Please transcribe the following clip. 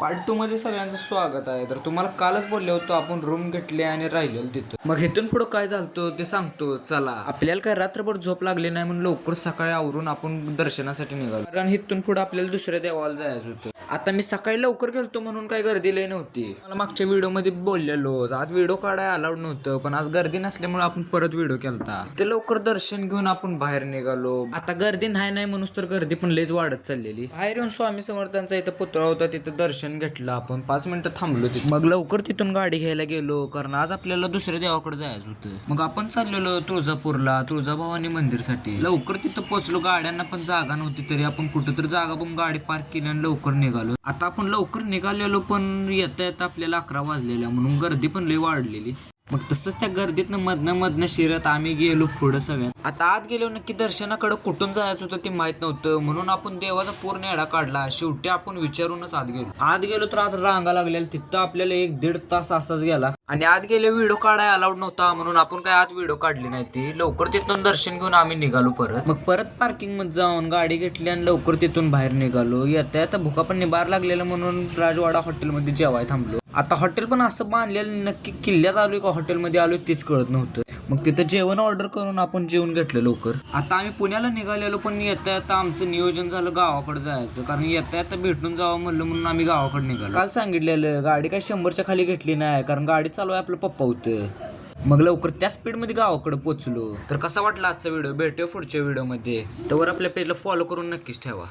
Part 2 मध्ये सगळ्यांचं स्वागत आहे. तर तुम्हाला कालच बोलले होतो आपण रूम घेतली आणि राहिलेलो तिथं. मग इथून पुढं काय झालं ते सांगतो. चला, आपल्याला काय रात्रभर झोप लागली नाही म्हणून लवकर सकाळी आवरून आपण दर्शनासाठी निघालो, कारण इथून पुढे आपल्याला दुसऱ्या देवाला जायचं होतं. आता मी सकाळी लवकर गेलतो म्हणून काही गर्दी लई नव्हती. मला मागच्या व्हिडिओ मध्ये बोललेलो आज व्हिडिओ काढायला अलाउड नव्हतं, पण आज गर्दी नसल्यामुळे आपण परत व्हिडिओ केलता. ते लवकर दर्शन घेऊन आपण बाहेर निघालो. आता गर्दी नाही म्हणून तर गर्दी पण लईच वाढत चाललेली. बाहेर येऊन स्वामी समर्थांचा इथं पुतळा होता, तिथं दर्शन घेतलं आपण. 5 मिनिटं थांबलो तिथे. मग लवकर तिथून गाडी घ्यायला गेलो, कारण आज आपल्याला दुसऱ्या देवाकडे जायचं होतं. मग आपण चाललेलो तुळजापूरला, तुळजाभवानी मंदिरसाठी. लवकर तिथं पोहोचलो. गाड्यांना पण जागा नव्हती, तरी आपण कुठेतरी जागा बघून गाडी पार्क केली आणि लवकर निघालो. आता आपण लवकर निघालेलो, पण येता येता आपल्याला 11 वाजलेल्या, म्हणून गर्दी पण लई वाढलेली. मग तसंच त्या गर्दीतनं मधनं शिरत आम्ही गेलो पुढं सगळ्यात. आता आत गेलो, नक्की दर्शनाकडे कुठून जायचं होतं ते माहित नव्हतं, म्हणून आपण देवाचा पूर्ण येडा काढला. शेवटी आपण विचारूनच आत गेलो तर आत रांगा लागलेल्या. तिथं आपल्याला 1-1.5 तास असाच गेला. आणि आत गेले व्हिडिओ काढायला अलाउड नव्हता, म्हणून आपण काय आत व्हिडिओ काढली नाही. ती लवकर तिथून दर्शन घेऊन आम्ही निघालो परत. मग परत पार्किंग मध्ये जाऊन गाडी घेतली आणि लवकर तिथून बाहेर निघालो. येता येता भुका पण निभार लागलेला, म्हणून राजवाडा हॉटेलमध्ये जेवाय थांबलो. आता हॉटेल पण असं बांधलेलं, नक्की किल्ल्यात आलोय का हॉटेलमध्ये आलोय तेच कळत नव्हतं. मग तिथं जेवण ऑर्डर करून आपण जेवण घेतलं लवकर. आता आम्ही पुण्याला निघालेलो, पण येता येता आमचं नियोजन झालं गावाकडे जायचं, कारण येता येता भेटून जावं म्हणलं, म्हणून आम्ही गावाकडे निघालो. काल सांगितलेलं गाडी काही 100च्या खाली घेतली नाही, कारण गाडी चालवाय आपलं पप्पा होतं. मग लवकर त्या स्पीडमध्ये गावाकडे पोहोचलो. तर कसा वाटला आजचा व्हिडिओ? भेटूया पुढच्या व्हिडिओमध्ये. तर आपल्या पेजला फॉलो करून नक्कीच ठेवा.